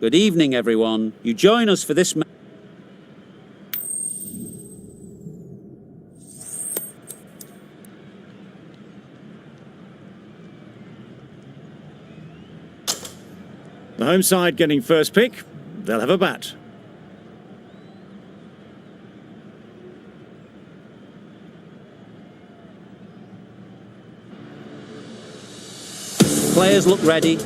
Good evening, everyone. You join us for this match. The home side getting first pick. They'll have a bat. Players look ready.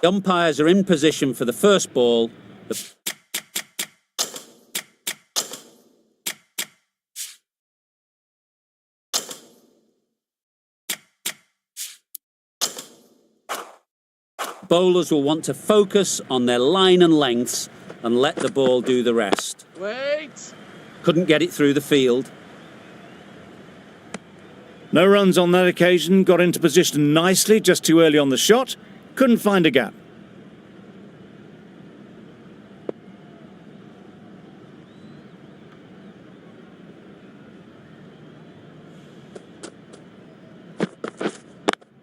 The umpires are in position for the first ball. Bowlers will want to focus on their line and lengths and let the ball do the rest. Wait! Couldn't get it through the field. No runs on that occasion. Got into position nicely, just too early on the shot. Couldn't find a gap.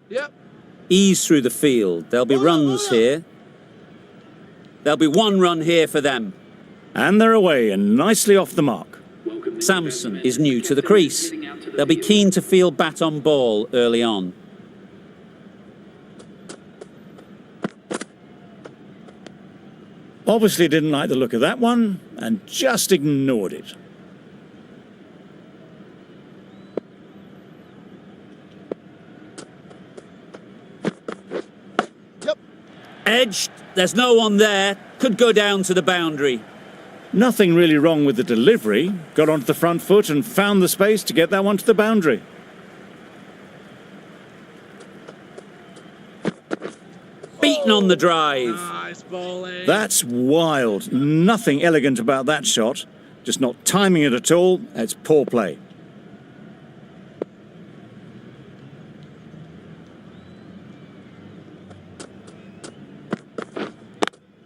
Yep. Ease through the field. There'll be runs here. There'll be one run here for them. And they're away and nicely off the mark. Samson is new to the crease. They'll be keen to field bat on ball early on. Obviously didn't like the look of that one and just ignored it. Edged. There's no one there. Could go down to the boundary. Nothing really wrong with the delivery. Got onto the front foot and found the space to get that one to the boundary. Beaten on the drive. Nice bowling. That's wild. Nothing elegant about that shot. Just not timing it at all. It's poor play.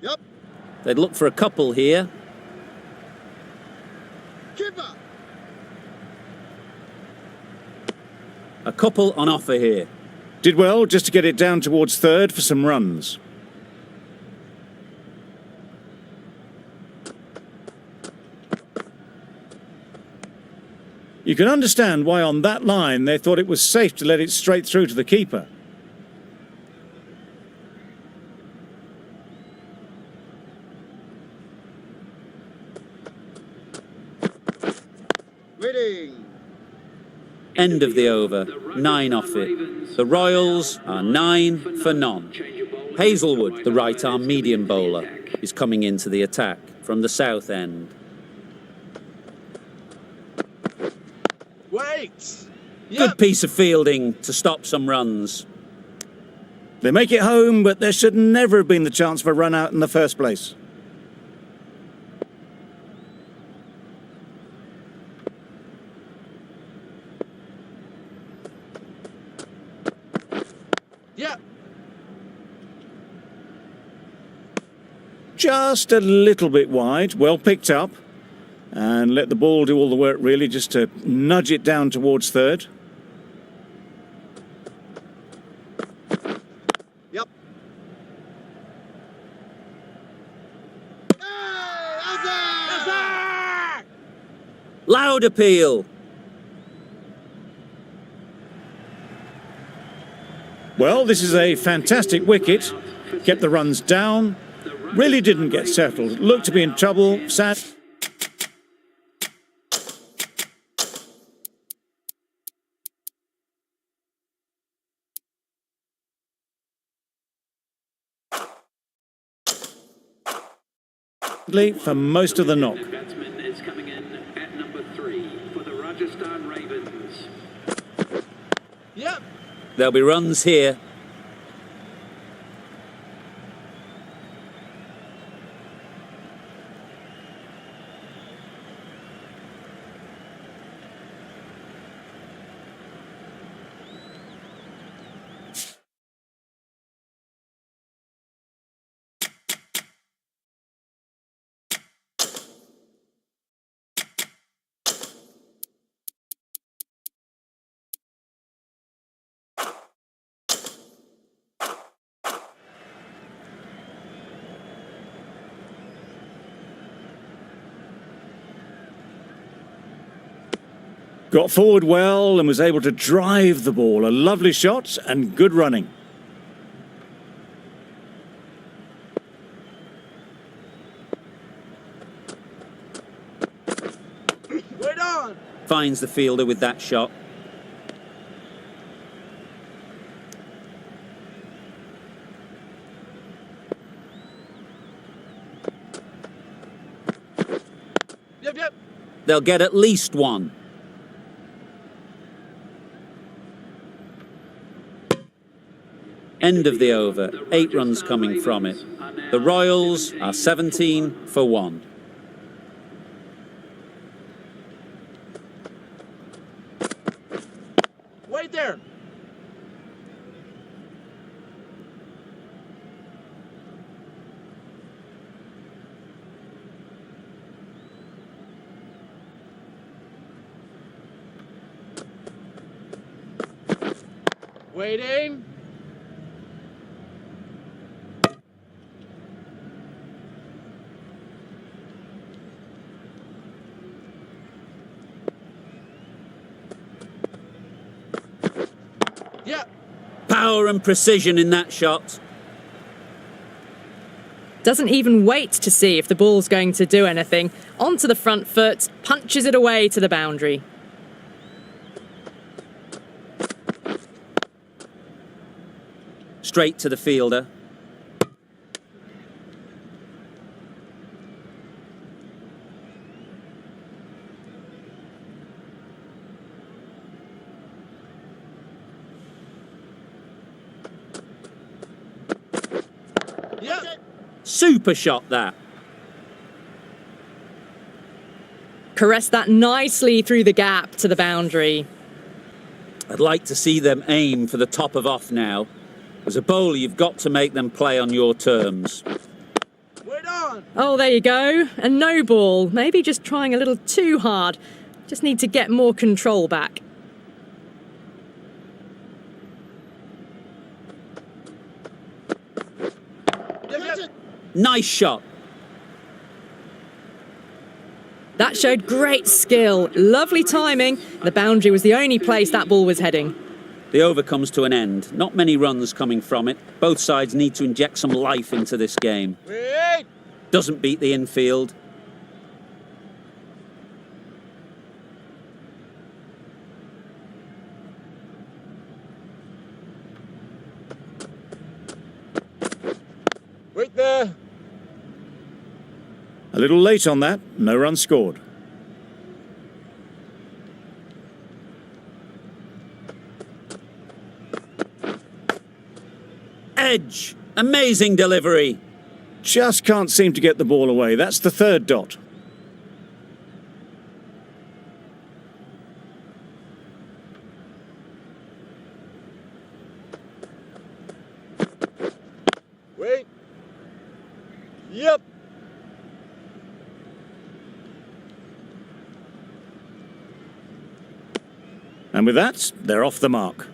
Yep. They'd look for a couple here. Keeper. A couple on offer here. Did well just to get it down towards third for some runs. You can understand why on that line they thought it was safe to let it straight through to the keeper. Waiting. End of the over. 9 off it. The Royals are 9 for none. Hazelwood, the right-arm medium bowler, is coming into the attack from the south end. Wait. Yep. Good piece of fielding to stop some runs. They make it home, but there should never have been the chance for a run out in the first place. Yep. Just a little bit wide, well picked up. And let the ball do all the work really, just to nudge it down towards third. Yep. Hey, Loud appeal. Well, this is a fantastic wicket. Kept the runs down. Really didn't get settled. Looked to be in trouble. Sad. For most of the knock. Batsman is coming in at number 3 for the Rajasthan Ravens. Yep. There'll be runs here. Got forward well and was able to drive the ball. A lovely shot and good running. Wait on. Finds the fielder with that shot. Yep. They'll get at least one. End of the over. 8 runs coming from it. The Royals are 17 for 1. Wait there. Waiting. Yeah. Power and precision in that shot. Doesn't even wait to see if the ball's going to do anything. Onto the front foot, punches it away to the boundary. Straight to the fielder. Yeah. Super shot that. Caressed that nicely through the gap to the boundary. I'd like to see them aim for the top of off now. As a bowler, you've got to make them play on your terms. Wait on. Oh, there you go. A no ball. Maybe just trying a little too hard. Just need to get more control back. Yep. Nice shot. That showed great skill. Lovely timing. The boundary was the only place that ball was heading. The over comes to an end. Not many runs coming from it. Both sides need to inject some life into this game. Wait. Doesn't beat the infield. Wait there. A little late on that. No run scored. Edge. Amazing delivery. Just can't seem to get the ball away. That's the 3rd dot. Wait. Yep. And with that, they're off the mark.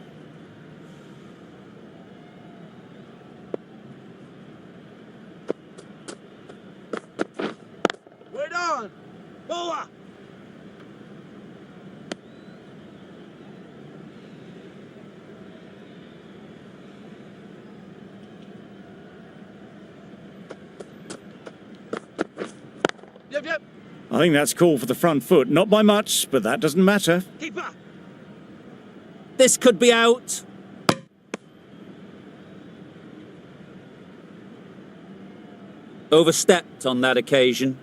Wait on. Boa. Yep. I think that's called for the front foot. Not by much, but that doesn't matter. Keeper. This could be out. Overstepped on that occasion.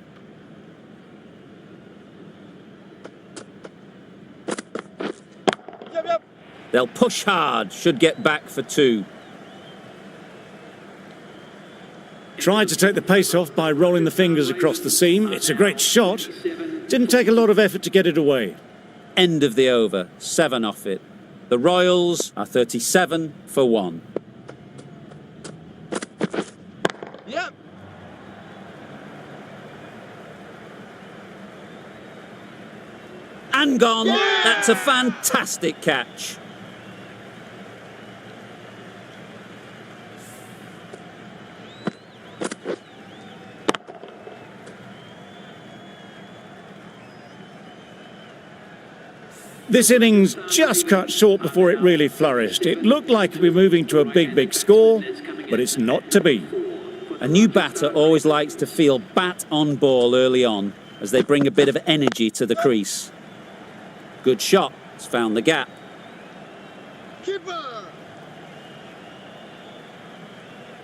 Yep. They'll push hard. Should get back for 2. Tried to take the pace off by rolling the fingers across the seam. It's a great shot. Didn't take a lot of effort to get it away. End of the over. 7 off it. The Royals are 37 for 1. Yep. And gone. Yeah! That's a fantastic catch. This innings just cut short before it really flourished. It looked like we're moving to a big score, but it's not to be. A new batter always likes to feel bat on ball early on as they bring a bit of energy to the crease. Good shot, it's found the gap. Keeper.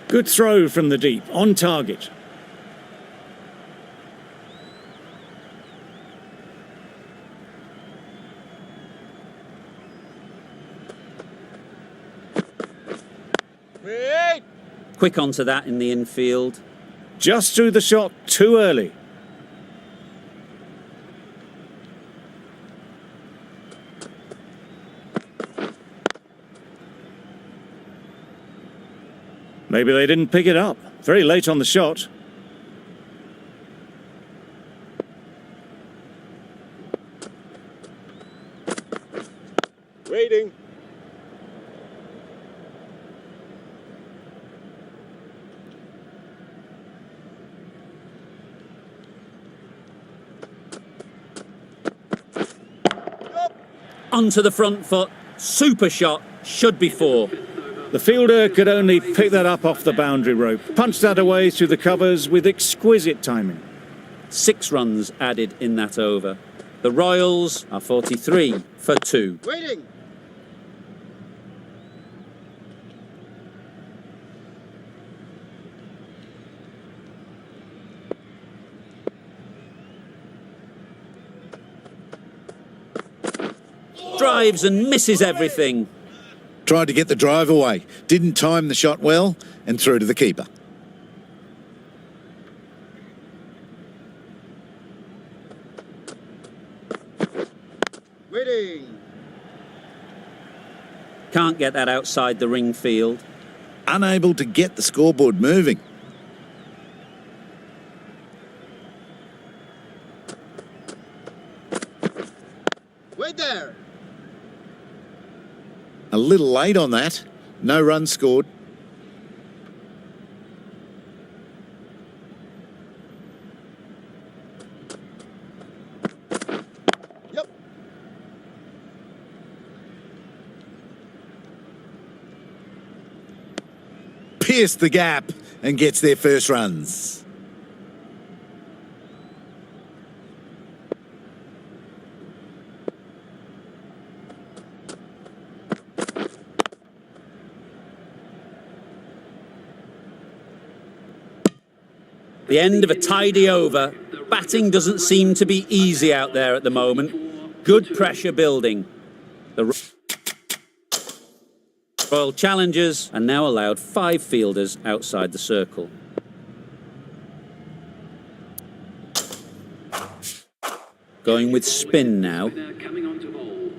Good throw from the deep, on target. Wait. Quick onto that in the infield. Just threw the shot too early. Maybe they didn't pick it up. Very late on the shot. Waiting. Onto the front foot. Super shot. Should be 4. The fielder could only pick that up off the boundary rope. Punched that away through the covers with exquisite timing. 6 runs added in that over. The Royals are 43 for 2. Waiting. Drives and misses everything. Tried to get the drive away, didn't time the shot well, and threw to the keeper. Waiting. Can't get that outside the ring field. Unable to get the scoreboard moving. Wait there. A little late on that. No runs scored. Yep. Pierced the gap and gets their first runs. The end of a tidy over. Batting doesn't seem to be easy out there at the moment. Good pressure building. The Royal Challengers are now allowed 5 fielders outside the circle. Going with spin now. Coming on to bowl.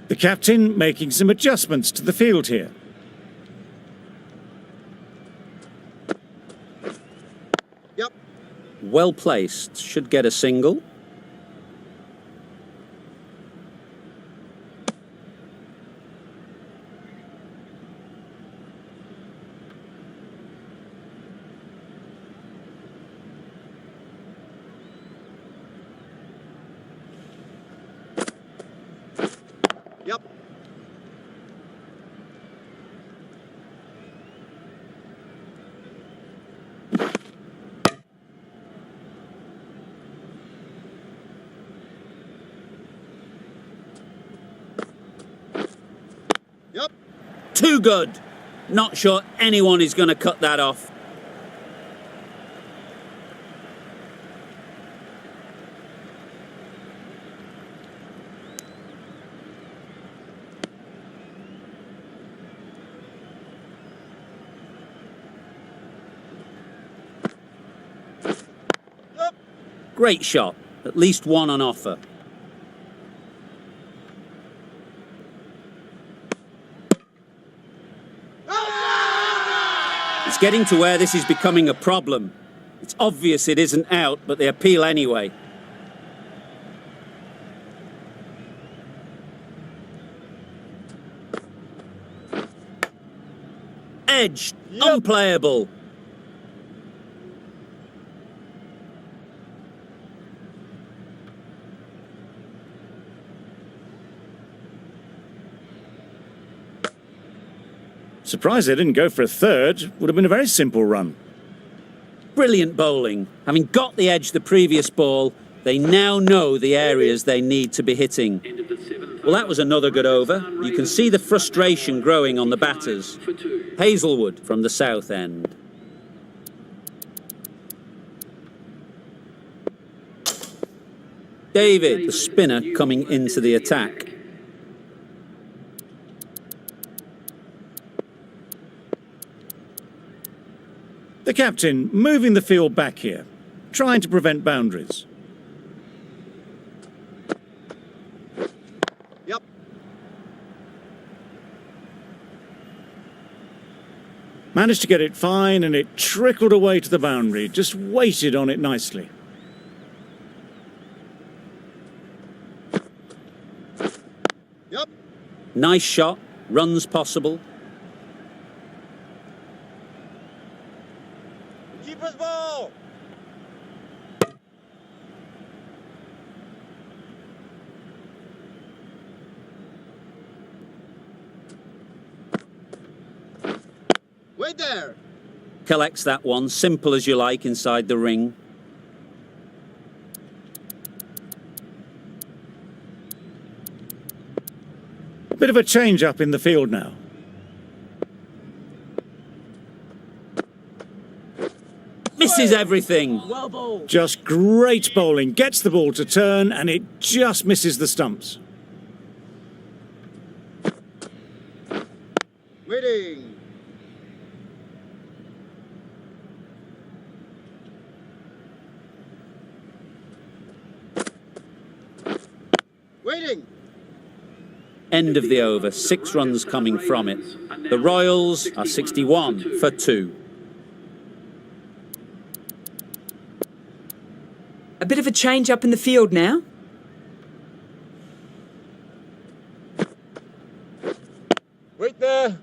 The captain making some adjustments to the field here. Yep. Well placed. Should get a single. Yep. Yep. Too good. Not sure anyone is going to cut that off. Yep. Great shot. At least one on offer. It's getting to where this is becoming a problem. It's obvious it isn't out, but they appeal anyway. Edged. Unplayable. Surprised they didn't go for a third. Would have been a very simple run. Brilliant bowling. Having got the edge the previous ball, they now know the areas they need to be hitting. Well, that was another good over. You can see the frustration growing on the batters. Hazelwood from the south end. David, the spinner, coming into the attack. The captain moving the field back here, trying to prevent boundaries. Yep. Managed to get it fine and it trickled away to the boundary, just waited on it nicely. Yep. Nice shot. Runs possible. Keeper's ball. Wait there. Collects that one, simple as you like, inside the ring. A bit of a change up in the field now. Misses everything. Just great bowling. Gets the ball to turn and it just misses the stumps. Waiting. Waiting. End of the over. 6 runs coming from it. The Royals are 61 for 2. A bit of a change up in the field now. Wait there.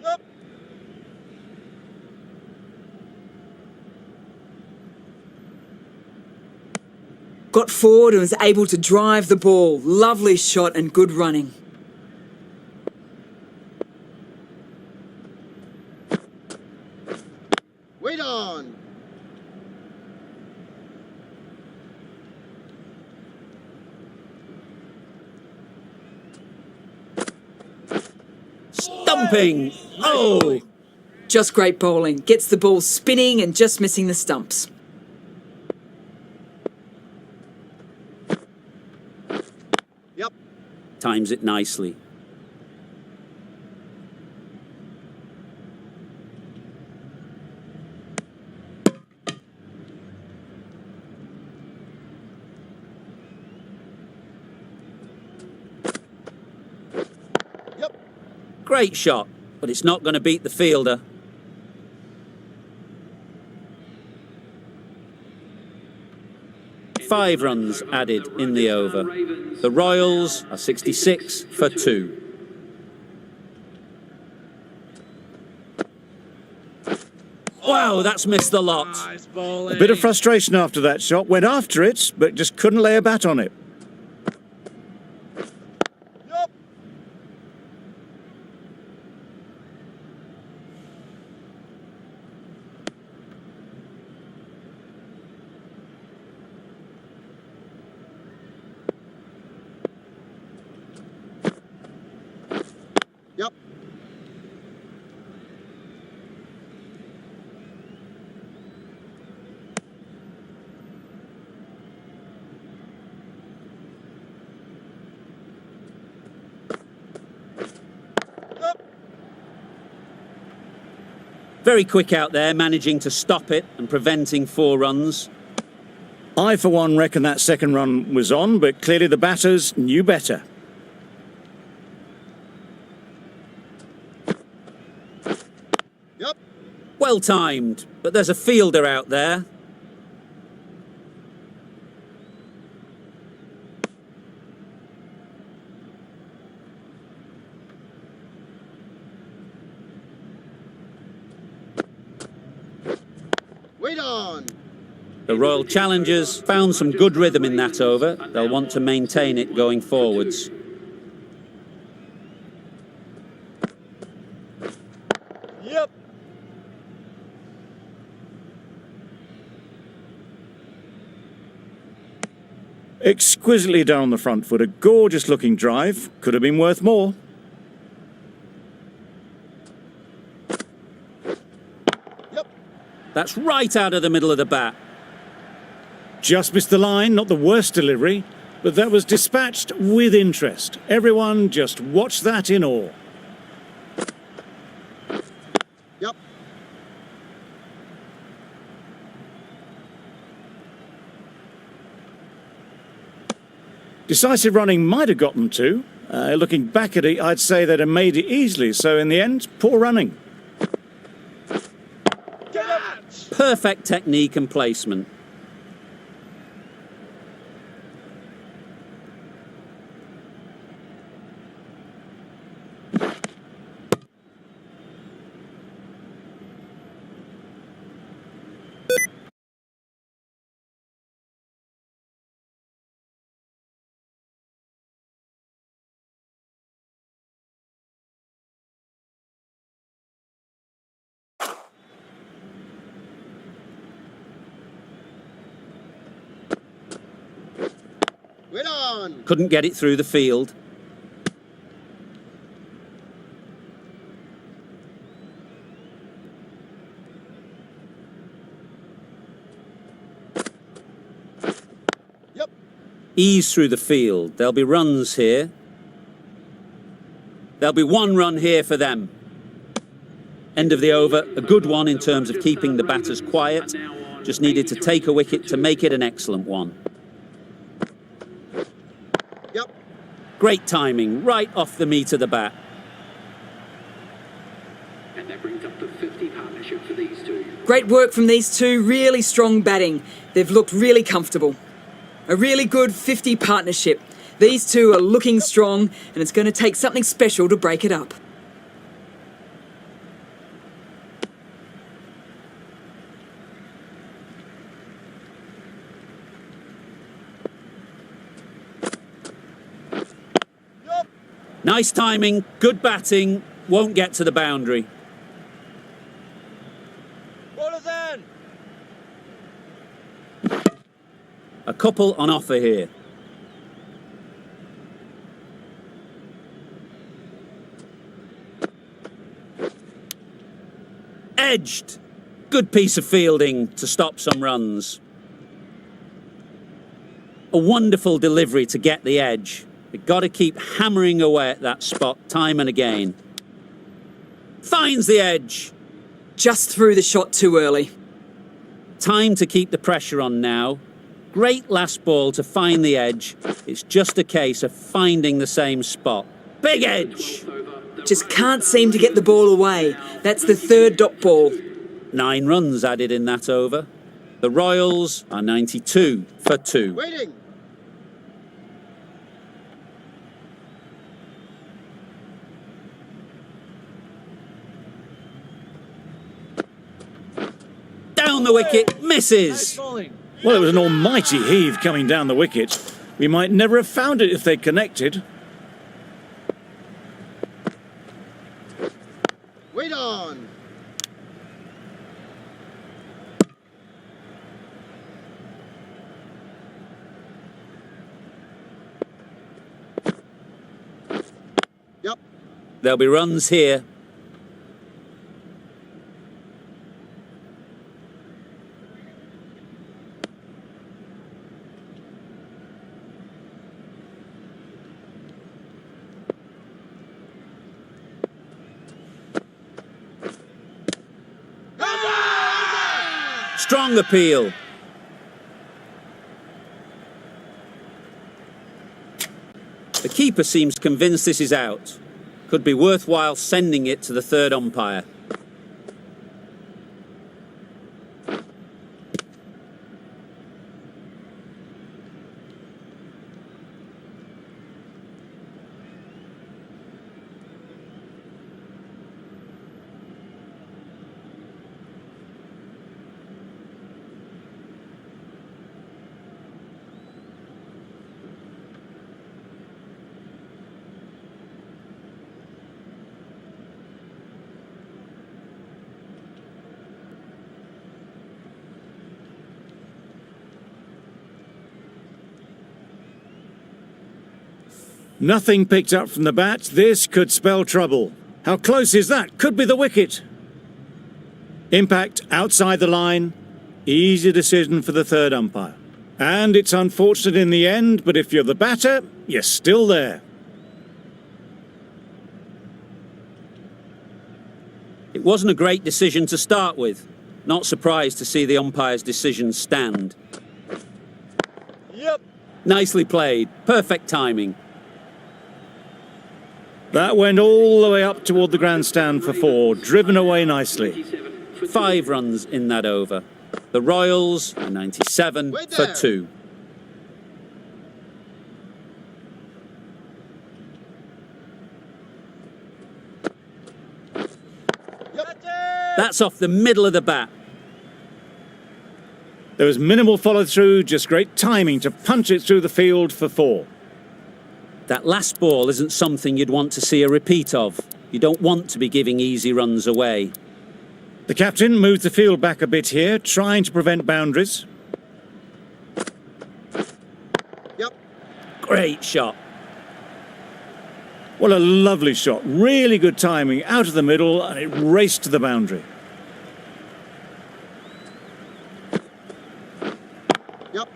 Yep. Got forward and was able to drive the ball. Lovely shot and good running. Wait on. Stumping. Oh! Just great bowling. Gets the ball spinning and just missing the stumps. Yep. Times it nicely. Yep. Great shot, but it's not going to beat the fielder. Five runs added in the over. The Royals are 66 for 2. Wow, that's missed the lot. A bit of frustration after that shot. Went after it, but just couldn't lay a bat on it. Yep. Yep. Yep. Very quick out there, managing to stop it and preventing 4 runs. I, for one, reckon that second run was on, but clearly the batters knew better. Well timed, but there's a fielder out there. Wait on. The Royal Challengers found some good rhythm in that over. They'll want to maintain it going forwards. Yep. Exquisitely down the front foot, a gorgeous looking drive. Could have been worth more. Yep. That's right out of the middle of the bat. Just missed the line, not the worst delivery, but that was dispatched with interest. Everyone just watched that in awe. Yep. Decisive running might have got them to. Looking back at it, I'd say they'd have made it easily. So in the end, poor running. Perfect technique and placement. Wait on. Couldn't get it through the field. Yep. Ease through the field. There'll be runs here. There'll be one run here for them. End of the over. A good one in terms of keeping the batters quiet. Just needed to take a wicket to make it an excellent one. Yep. Great timing, right off the meat of the bat. And that brings up the 50 partnership for these two. Great work from these two, really strong batting. They've looked really comfortable. A really good 50 partnership. These two are looking strong, and it's going to take something special to break it up. Nice timing, good batting, won't get to the boundary. Ballers in. A couple on offer here. Edged. Good piece of fielding to stop some runs. A wonderful delivery to get the edge. They've got to keep hammering away at that spot time and again. Finds the edge. Just threw the shot too early. Time to keep the pressure on now. Great last ball to find the edge. It's just a case of finding the same spot. Big edge. Just can't seem to get the ball away. That's the third dot ball. 9 runs added in that over. The Royals are 92 for 2. Waiting. Down the wicket, misses. Nice bowling. Well, it was an almighty heave coming down the wicket. We might never have found it if they'd connected. Wait on. Yep. There'll be runs here. Strong appeal. The keeper seems convinced this is out. Could be worthwhile sending it to the third umpire. Nothing picked up from the bat. This could spell trouble. How close is that? Could be the wicket. Impact outside the line. Easy decision for the third umpire. And it's unfortunate in the end, but if you're the batter, you're still there. It wasn't a great decision to start with. Not surprised to see the umpire's decision stand. Yep. Nicely played. Perfect timing. That went all the way up toward the grandstand for 4, driven away nicely. 5 runs in that over. The Royals are 97 Wait for there. 2. Yep. That's off the middle of the bat. There was minimal follow-through, just great timing to punch it through the field for 4. That last ball isn't something you'd want to see a repeat of. You don't want to be giving easy runs away. The captain moved the field back a bit here, trying to prevent boundaries. Yep. Great shot. What a lovely shot. Really good timing, out of the middle, and it raced to the boundary. Yep.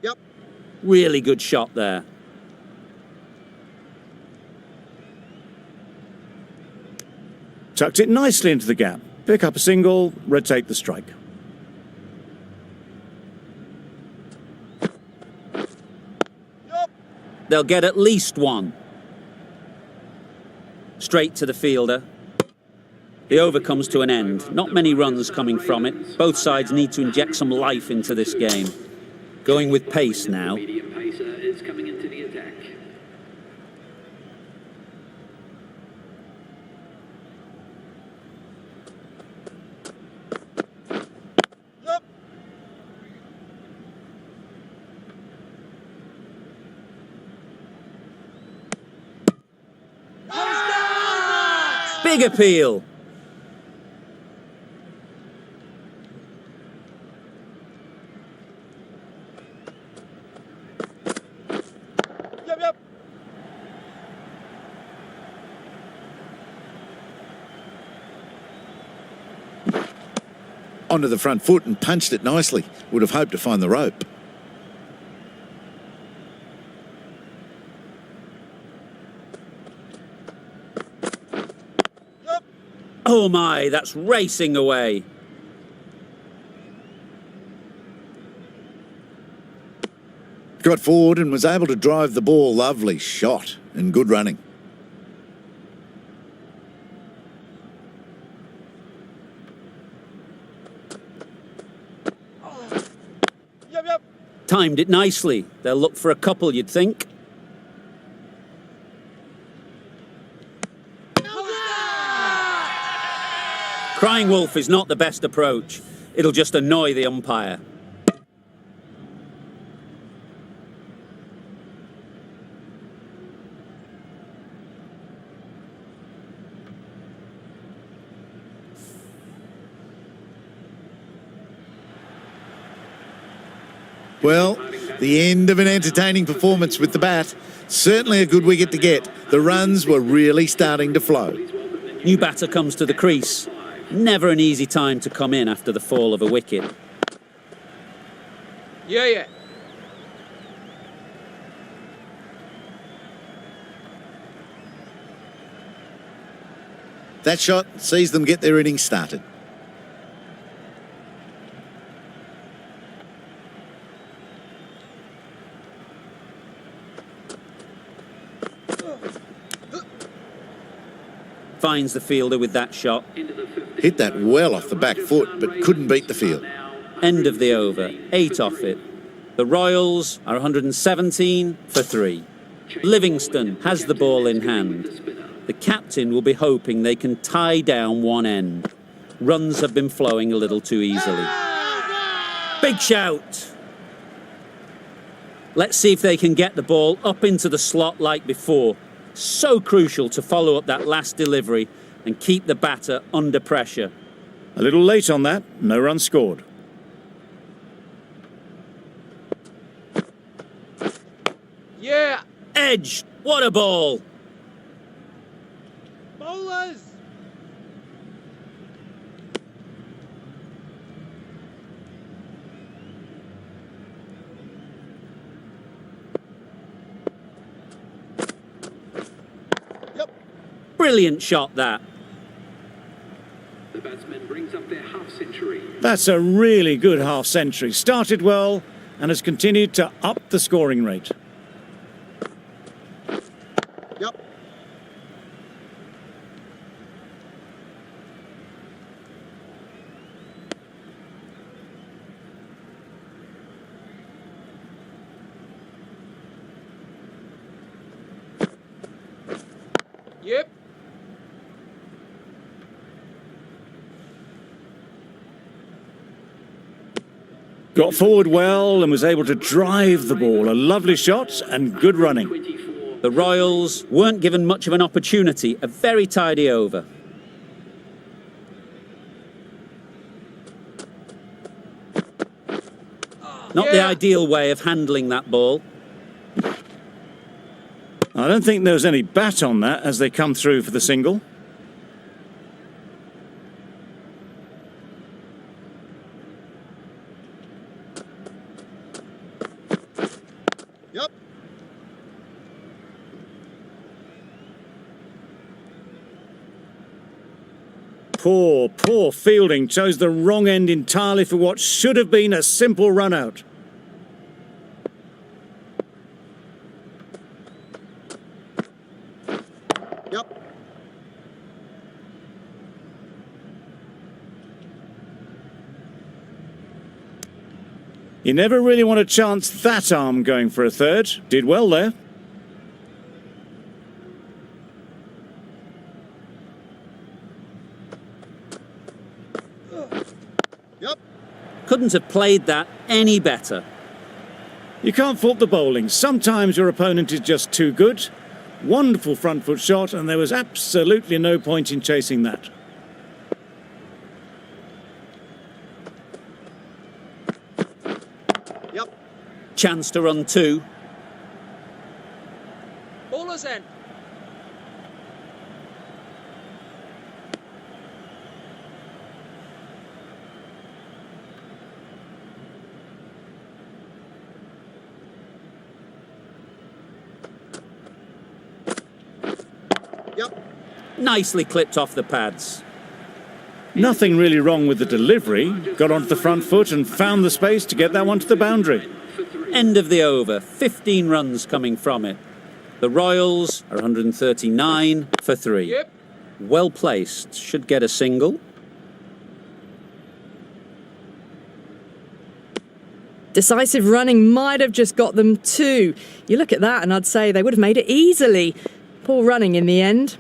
Yep. Really good shot there. Tucked it nicely into the gap. Pick up a single, rotate the strike. Yep. They'll get at least 1. Straight to the fielder. The over comes to an end. Not many runs coming from it. Both sides need to inject some life into this game. Going with pace now. Medium pacer is coming into the attack. Yep. Big appeal. Yep. Yep. Onto the front foot and punched it nicely. Would have hoped to find the rope. Yep. Oh my, that's racing away. Got forward and was able to drive the ball. Lovely shot and good running. Yep. Yep. Timed it nicely. They'll look for a couple, you'd think. Crying wolf is not the best approach. It'll just annoy the umpire. Well, the end of an entertaining performance with the bat. Certainly a good wicket to get. The runs were really starting to flow. New batter comes to the crease. Never an easy time to come in after the fall of a wicket. Yeah. That shot sees them get their innings started. Finds the fielder with that shot. Hit that well off the back foot, but couldn't beat the field. End of the over. 8 off it. The Royals are 117 for 3. Livingston has the ball in hand. The captain will be hoping they can tie down one end. Runs have been flowing a little too easily. Big shout! Let's see if they can get the ball up into the slot like before. So crucial to follow up that last delivery and keep the batter under pressure. A little late on that, no run scored. Yeah. Edge! What a ball! Bowlers. Yep. Brilliant shot, that. The batsman brings up their half-century. That's a really good half-century. Started well and has continued to up the scoring rate. Yep. Yep. Got forward well and was able to drive the ball. A lovely shot and good running. 24. The Royals weren't given much of an opportunity. A very tidy over. Not the ideal way of handling that ball. I don't think there was any bat on that as they come through for the single. Yep. Poor fielding. Chose the wrong end entirely for what should have been a simple run out. Yep. You never really want to chance that arm going for a third. Did well there. Yep. Couldn't have played that any better. You can't fault the bowling. Sometimes your opponent is just too good. Wonderful front foot shot, and there was absolutely no point in chasing that. Yep. Chance to run two. Bowlers end. Yep. Nicely clipped off the pads. Nothing really wrong with the delivery. Got onto the front foot and found the space to get that one to the boundary. End of the over. 15 runs coming from it. The Royals are 139 for 3. Yep. Well placed. Should get a single. Decisive running might have just got them 2. You look at that and I'd say they would have made it easily. Poor running in the end.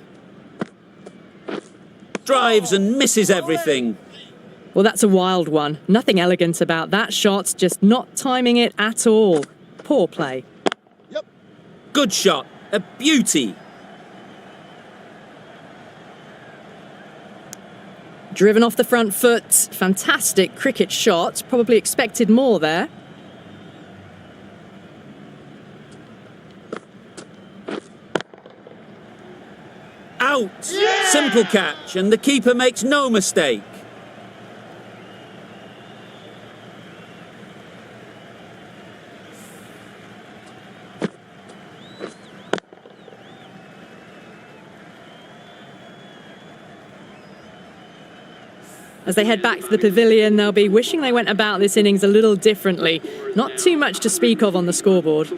Drives and misses everything. Well, that's a wild one. Nothing elegant about that shot, just not timing it at all. Poor play. Yep. Good shot. A beauty. Driven off the front foot. Fantastic cricket shot. Probably expected more there. Out. Simple catch, and the keeper makes no mistake. As they head back to the pavilion, they'll be wishing they went about this innings a little differently. Not too much to speak of on the scoreboard.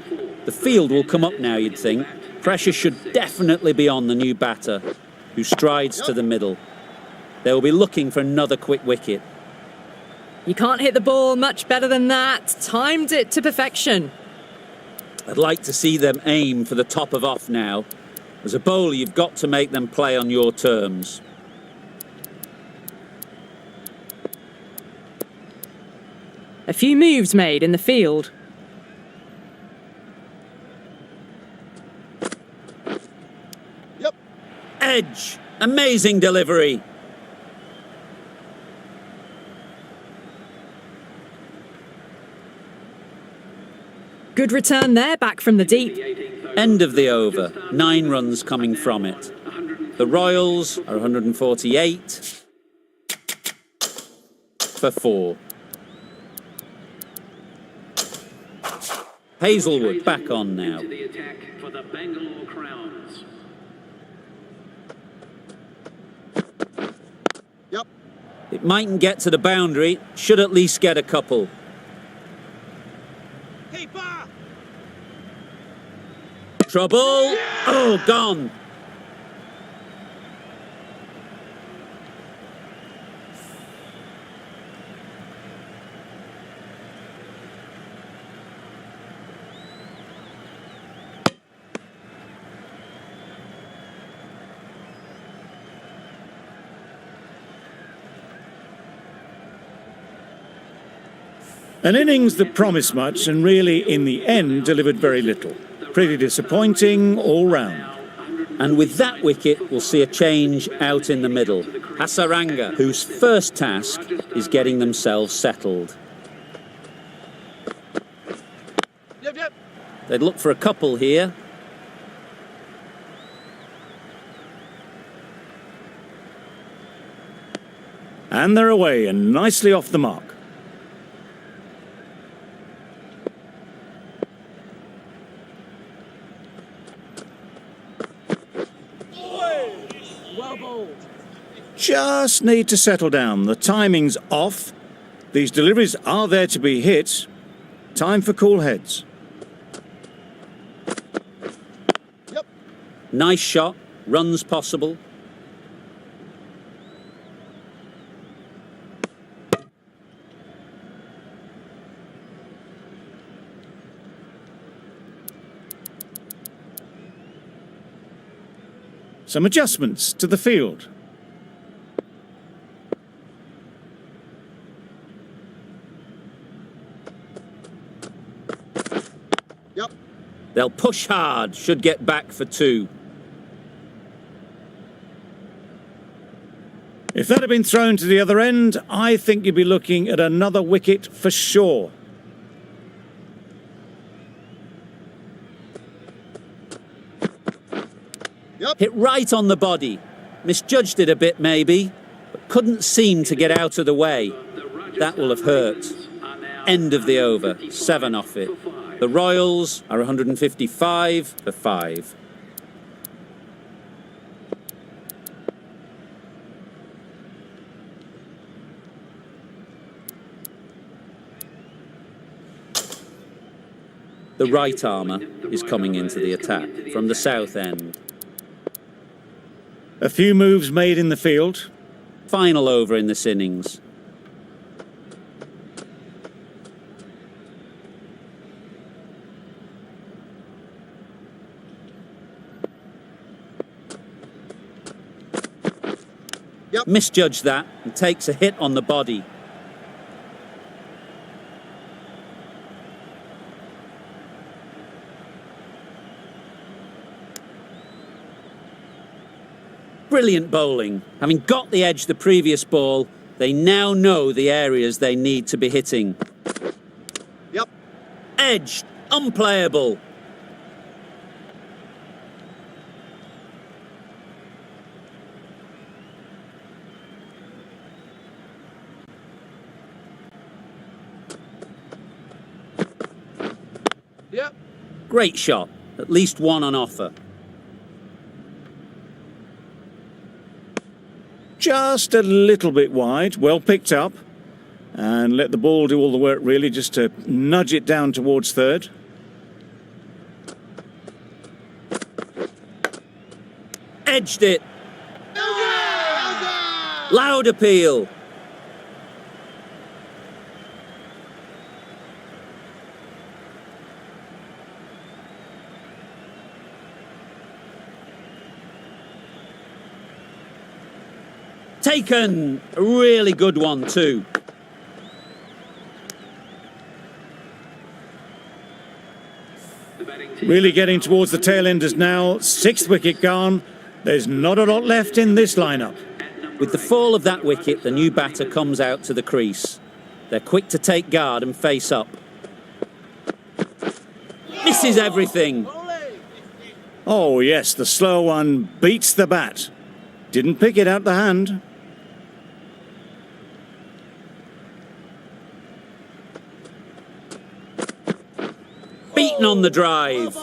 The field will come up now, you'd think. Pressure should definitely be on the new batter, who strides to the middle. They will be looking for another quick wicket. You can't hit the ball much better than that. Timed it to perfection. I'd like to see them aim for the top of off now. As a bowler, you've got to make them play on your terms. A few moves made in the field. Edge. Amazing delivery. Good return there, back from the deep. End of the over. 9 runs coming from it. The Royals are 148 for 4. Hazelwood back on now. To the attack for the Bangalore Crowns. Yep. It mightn't get to the boundary, should at least get a couple. Trouble. Oh, gone. An innings that promised much and really, in the end, delivered very little. Pretty disappointing all round. And with that wicket, we'll see a change out in the middle. Hasaranga, whose first task is getting themselves settled. Yep, yep. They'd look for a couple here. And they're away and nicely off the mark. Well bowled. Just need to settle down. The timing's off. These deliveries are there to be hit. Time for cool heads. Yep. Nice shot. Runs possible. Some adjustments to the field. Yep. They'll push hard. Should get back for 2. If that had been thrown to the other end, I think you'd be looking at another wicket for sure. Yep. Hit right on the body. Misjudged it a bit maybe, but couldn't seem to get out of the way. That will have hurt. End of the over. 7 off it. The Royals are 155 for 5. The right armour is coming into the attack from the south end. A few moves made in the field. Final over in this innings. Yep. Misjudged that and takes a hit on the body. Brilliant bowling. Having got the edge the previous ball, they now know the areas they need to be hitting. Yep. Edge, unplayable. Yep. Great shot. At least 1 on offer. Just a little bit wide, well picked up. And let the ball do all the work really, just to nudge it down towards third. Edged it. Loud appeal. Taken. A really good one too. Really getting towards the tail enders now. 6th wicket gone. There's not a lot left in this lineup. With the fall of that wicket, the new batter comes out to the crease. They're quick to take guard and face up. Misses everything. Oh yes, the slow one beats the bat. Didn't pick it out the hand. Beaten on the drive.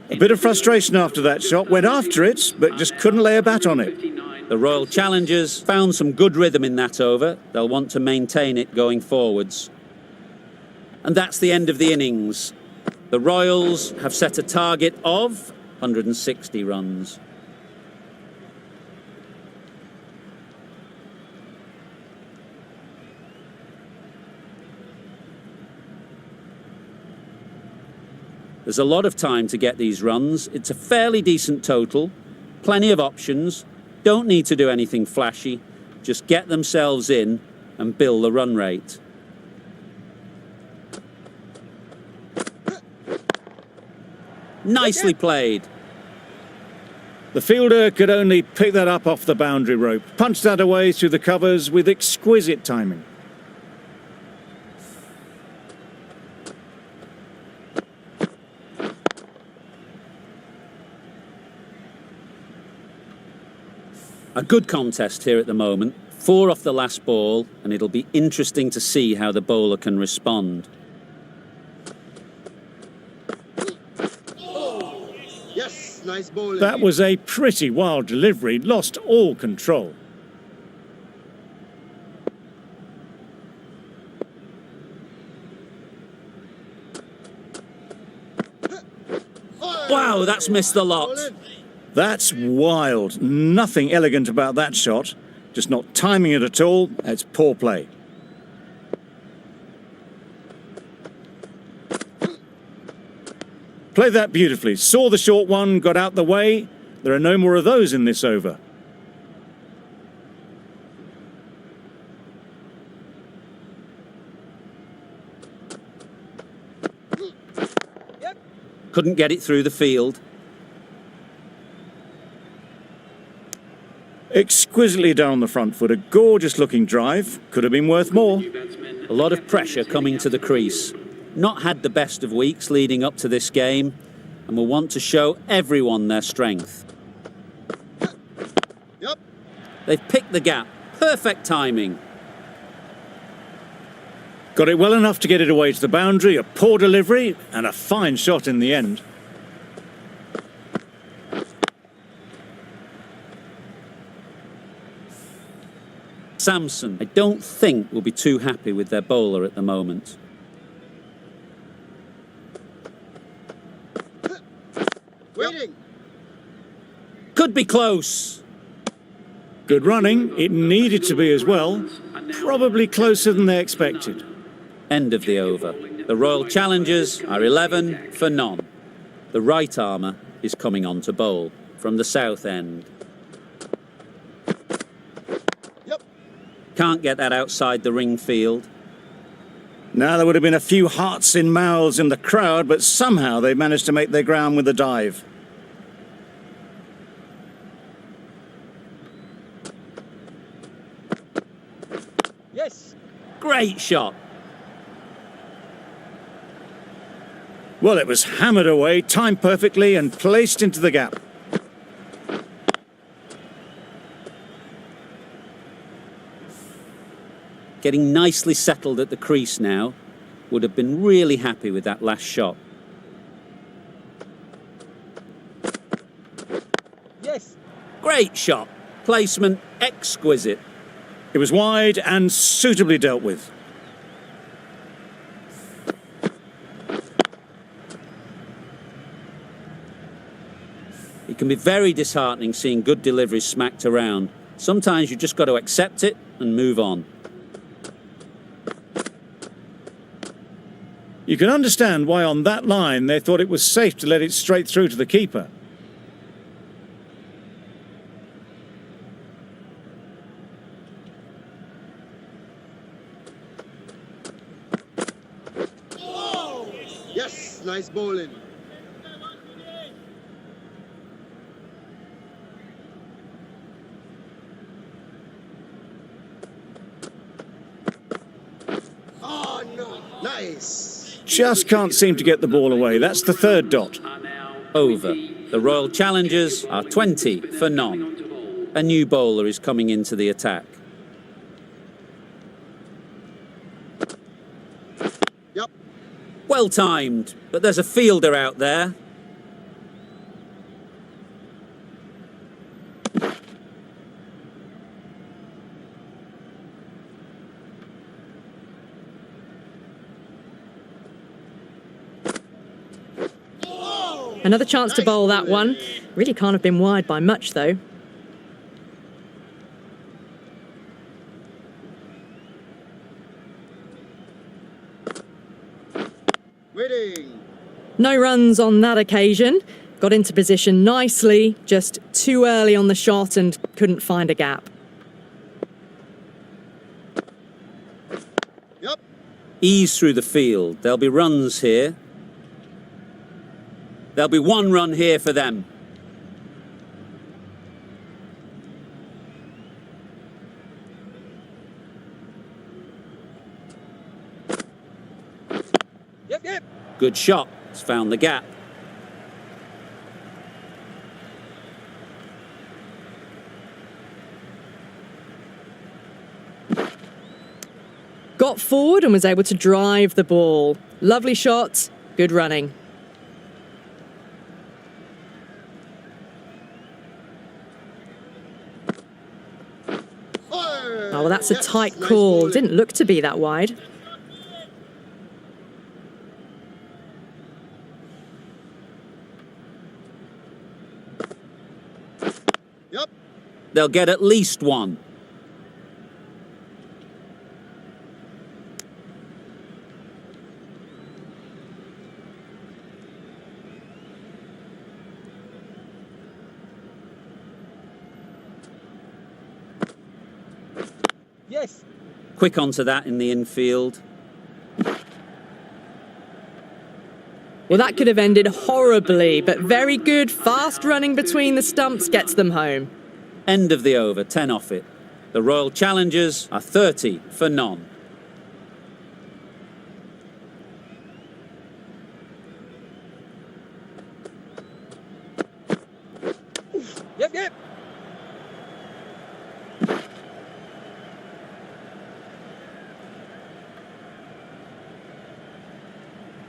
A bit of frustration after that shot. Went after it, but just couldn't lay a bat on it. The Royal Challengers found some good rhythm in that over. They'll want to maintain it going forwards. And that's the end of the innings. The Royals have set a target of 160 runs. There's a lot of time to get these runs. It's a fairly decent total. Plenty of options. Don't need to do anything flashy. Just get themselves in and build the run rate. Nicely played. The fielder could only pick that up off the boundary rope. Punched that away through the covers with exquisite timing. A good contest here at the moment. 4 off the last ball, and it'll be interesting to see how the bowler can respond. Yes, nice bowling. That was a pretty wild delivery. Lost all control. Wow, that's missed the lot. That's wild. Nothing elegant about that shot. Just not timing it at all. It's poor play. Played that beautifully. Saw the short one, got out the way. There are no more of those in this over. Couldn't get it through the field. Exquisitely down the front foot. A gorgeous looking drive. Could have been worth more. A lot of pressure coming to the crease. Not had the best of weeks leading up to this game, and will want to show everyone their strength. Yep. They've picked the gap. Perfect timing. Got it well enough to get it away to the boundary. A poor delivery and a fine shot in the end. Samson, I don't think, will be too happy with their bowler at the moment. Waiting. Could be close. Good running. It needed to be as well. Probably closer than they expected. End of the over. The Royal Challengers are 11 for none. The right armour is coming on to bowl from the south end. Yep. Can't get that outside the ring field. Now there would have been a few hearts in mouths in the crowd, but somehow they managed to make their ground with a dive. Yes. Great shot. Well, it was hammered away, timed perfectly and placed into the gap. Getting nicely settled at the crease now. Would have been really happy with that last shot. Yes. Great shot. Placement exquisite. It was wide and suitably dealt with. It can be very disheartening seeing good deliveries smacked around. Sometimes you just got to accept it and move on. You can understand why on that line they thought it was safe to let it straight through to the keeper. Yes, nice bowling. Nice. Just can't seem to get the ball away. That's the third dot. Are now Over. 20 The Royal Challengers are 20 for none. onto ball. A new bowler is coming into the attack. Yep. Well timed, but there's a fielder out there. Another chance to bowl that one. Really can't have been wide by much, though. Waiting. No runs on that occasion. Got into position nicely, just too early on the shot and couldn't find a gap. Yep. Ease through the field. There'll be runs here. There'll be one run here for them. Yep, yep. Good shot. It's found the gap. Got forward and was able to drive the ball. Lovely shot, good running. Oh, well, that's a Yes, tight nice call. bowling. Didn't look to be that wide. Yep. They'll get at least one. Yes. Quick onto that in the infield. Well, that could have ended horribly, but very good. Fast running between the stumps gets them home. End of the over, 10 off it. The Royal Challengers are 30 for none. Yep, yep.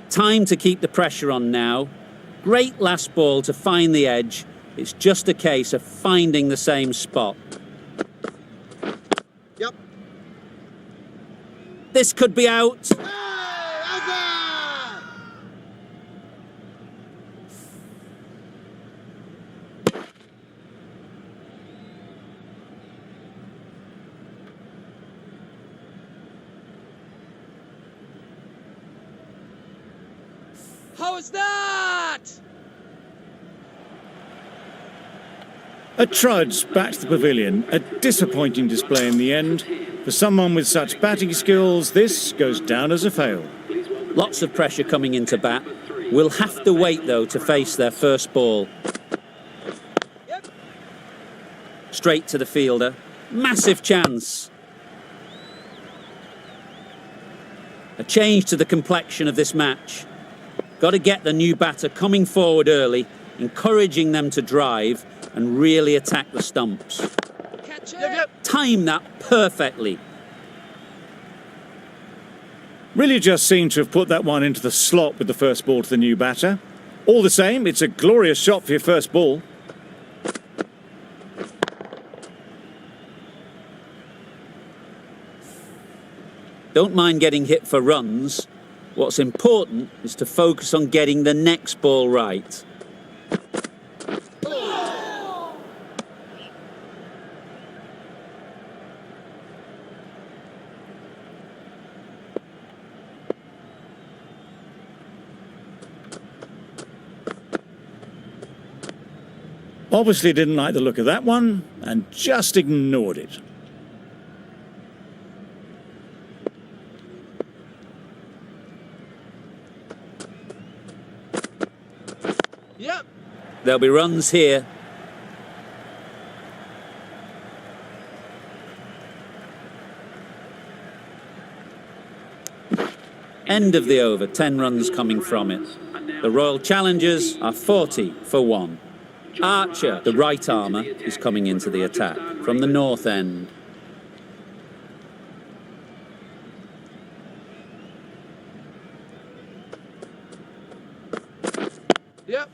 Time to keep the pressure on now. Great last ball to find the edge. It's just a case of finding the same spot. Yep. This could be out. Hey, over! How is that? A trudge back to the pavilion. A disappointing display in the end. For someone with such batting skills, this goes down as a fail. Lots of pressure coming into bat. We'll have to wait, though, to face their first ball. Yep. Straight to the fielder. Massive chance. A change to the complexion of this match. Got to get the new batter coming forward early, encouraging them to drive and really attack the stumps. Catch it. Yep, yep. Time that perfectly. Really just seemed to have put that one into the slot with the first ball to the new batter. All the same, it's a glorious shot for your first ball. Don't mind getting hit for runs. What's important is to focus on getting the next ball right. Obviously didn't like the look of that one and just ignored it. Yep. There'll be runs here. End of the over, 10 runs coming from it. The Royal Challengers are 40 for 1. Archer, the right armour, is coming into the attack from the north end. Yep.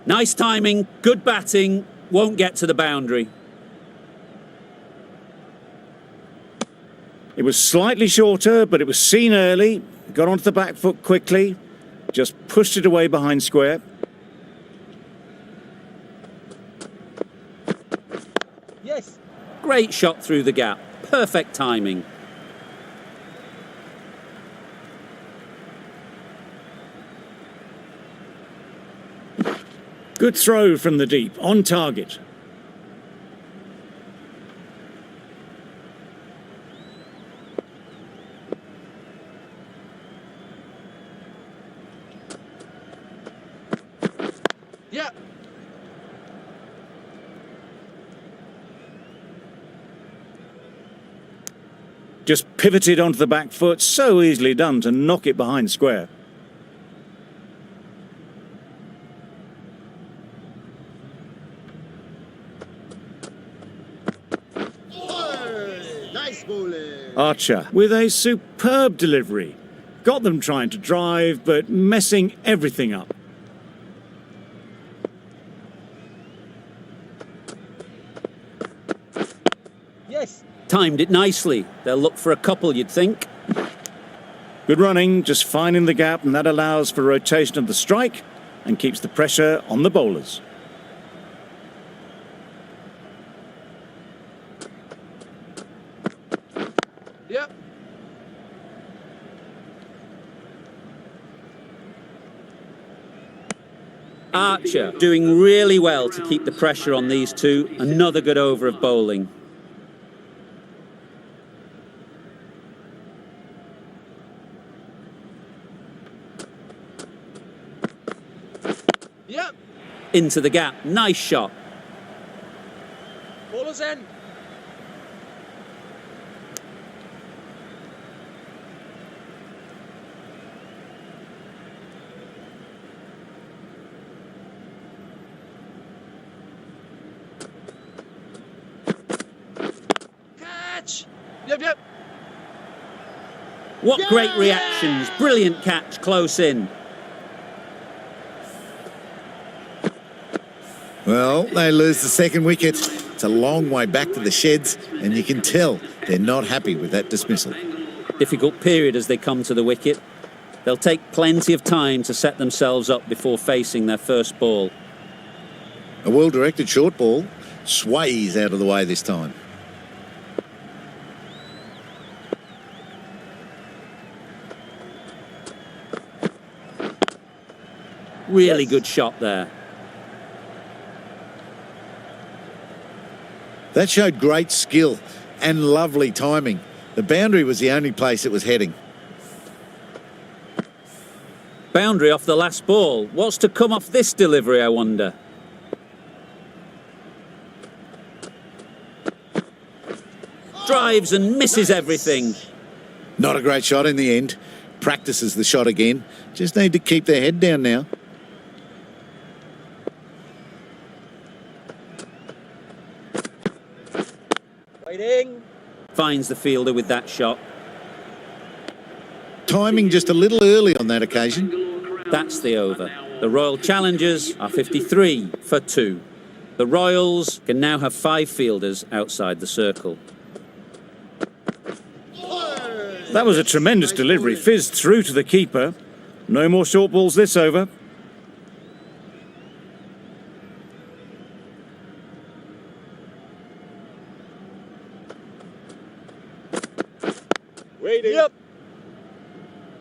Nice timing, good batting, won't get to the boundary. It was slightly shorter, but it was seen early, got onto the back foot quickly, just pushed it away behind square. Yes. Great shot through the gap, perfect timing. Good throw from the deep, on target. Yep. Just pivoted onto the back foot, so easily done to knock it behind square. Nice bowling. Archer with a superb delivery. Got them trying to drive, but messing everything up. Yes. Timed it nicely. They'll look for a couple, you'd think. Good running, just finding the gap, and that allows for rotation of the strike and keeps the pressure on the bowlers. Yep. Archer doing really well to keep the pressure on these two. Another good over of bowling. Yep. Into the gap, nice shot. Bowler's end. Catch. Yep, yep. What great reactions, brilliant catch close in. Well, they lose the second wicket. It's a long way back to the sheds, and you can tell they're not happy with that dismissal. Difficult period as they come to the wicket. They'll take plenty of time to set themselves up before facing their first ball. A well-directed short ball sways out of the way this time. Really good shot there. That showed great skill and lovely timing. The boundary was the only place it was heading. Boundary off the last ball. What's to come off this delivery, I wonder? Drives and misses everything. Not a great shot in the end. Practices the shot again. Just need to keep their head down now. Waiting. Finds the fielder with that shot. Timing just a little early on that occasion. That's the over. The Royal Challengers are 53 for 2. The Royals can now have 5 fielders outside the circle. That was a tremendous delivery, fizzed through to the keeper. No more short balls this over. Waiting. Yep.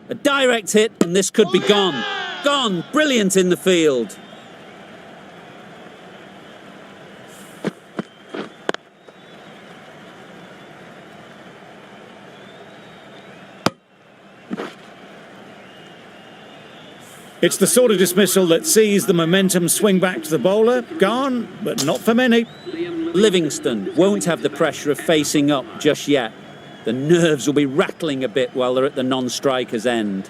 A direct hit and this could be gone. Gone. Brilliant in the field. It's the sort of dismissal that sees the momentum swing back to the bowler. Gone, but not for many. Livingston won't have the pressure of facing up just yet. The nerves will be rattling a bit while they're at the non-striker's end.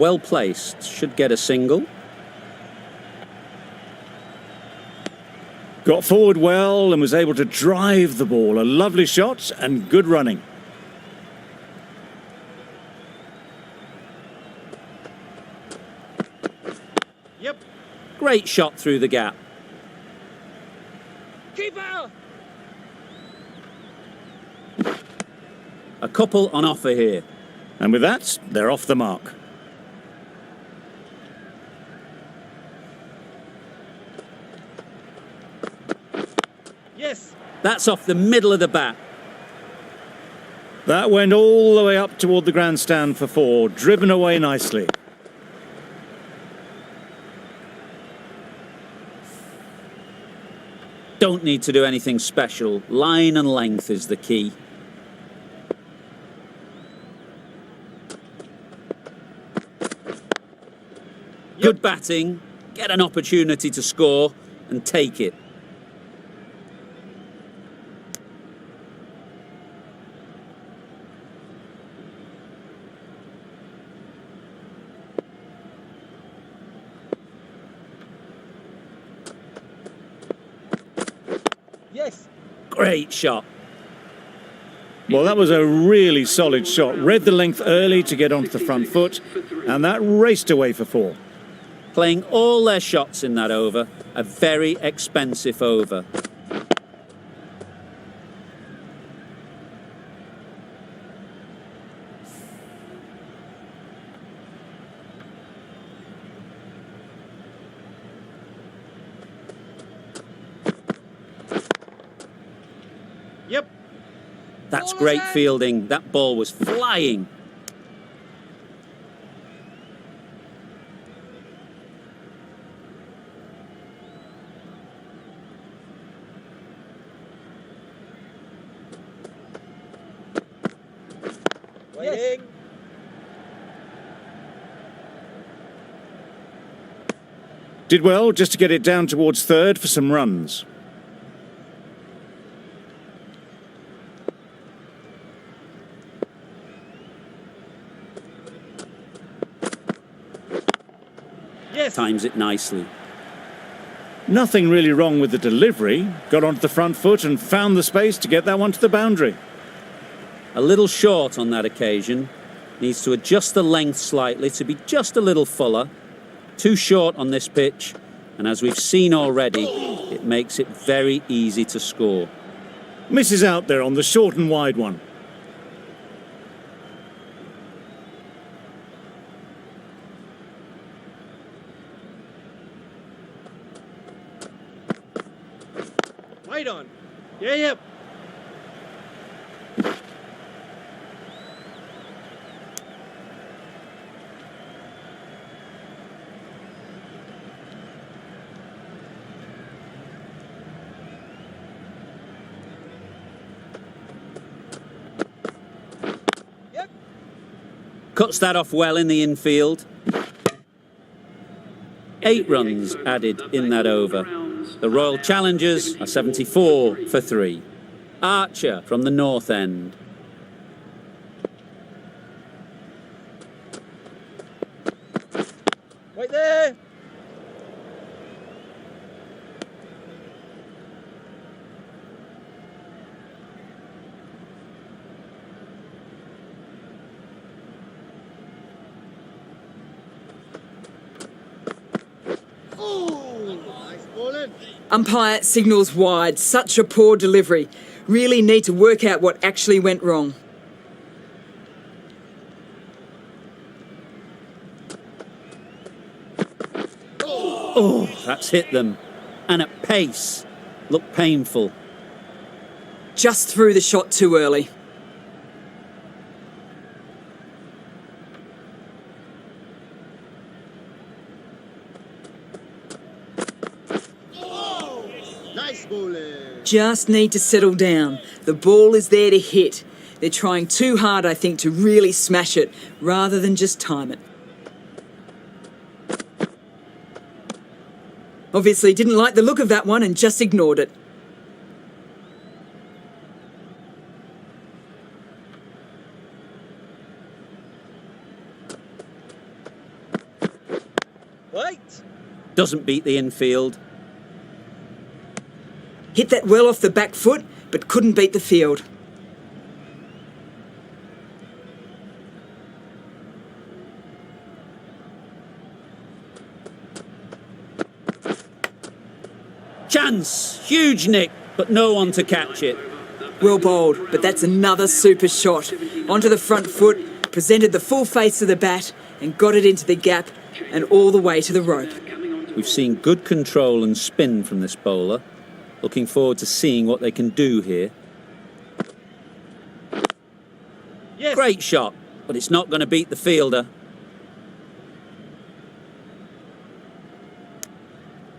well placed, should get a single. Got forward well and was able to drive the ball. A lovely shot and good running. Yep. Great shot through the gap. Keeper. A couple on offer here. And with that, they're off the mark. Yes. That's off the middle of the bat. That went all the way up toward the grandstand for 4, driven away nicely. Don't need to do anything special. Line and length is the key. Good batting, get an opportunity to score and take it. Yes. Great shot. Well, that was a really solid shot. Read the length early to get onto the front foot, and that raced away for 4. Playing all their shots in that over. A very expensive over. Yep. That's Ball great ahead. fielding. That ball was flying. Waiting. Did well just to get it down towards 3rd for some runs. Yes. Times it nicely. Nothing really wrong with the delivery. Got onto the front foot and found the space to get that one to the boundary. A little short on that occasion. Needs to adjust the length slightly to be just a little fuller. Too short on this pitch. And as we've seen already, it makes it very easy to score. Misses out there on the short and wide one. Wait on. Yeah, yep. Yep. Cuts that off well in the infield. 8 runs added in that over. The Royal Challengers are 74 for 3. Archer from the north end. Wait there. Nice bowling. Umpire signals wide. Such a poor delivery. Really need to work out what actually went wrong. Oh, that's hit them. And at pace. Looked painful. Just threw the shot too early. Nice bowling. Just need to settle down. The ball is there to hit. They're trying too hard, I think, to really smash it, rather than just time it. Obviously didn't like the look of that one and just ignored it. Wait. Doesn't beat the infield. Hit that well off the back foot, but couldn't beat the field. Chance! Huge nick, but no one to catch it. Well bowled, but that's another super shot. Onto the front foot, presented the full face of the bat, and got it into the gap and all the way to the rope. We've seen good control and spin from this bowler. Looking forward to seeing what they can do here. Yes. Great shot, but it's not going to beat the fielder.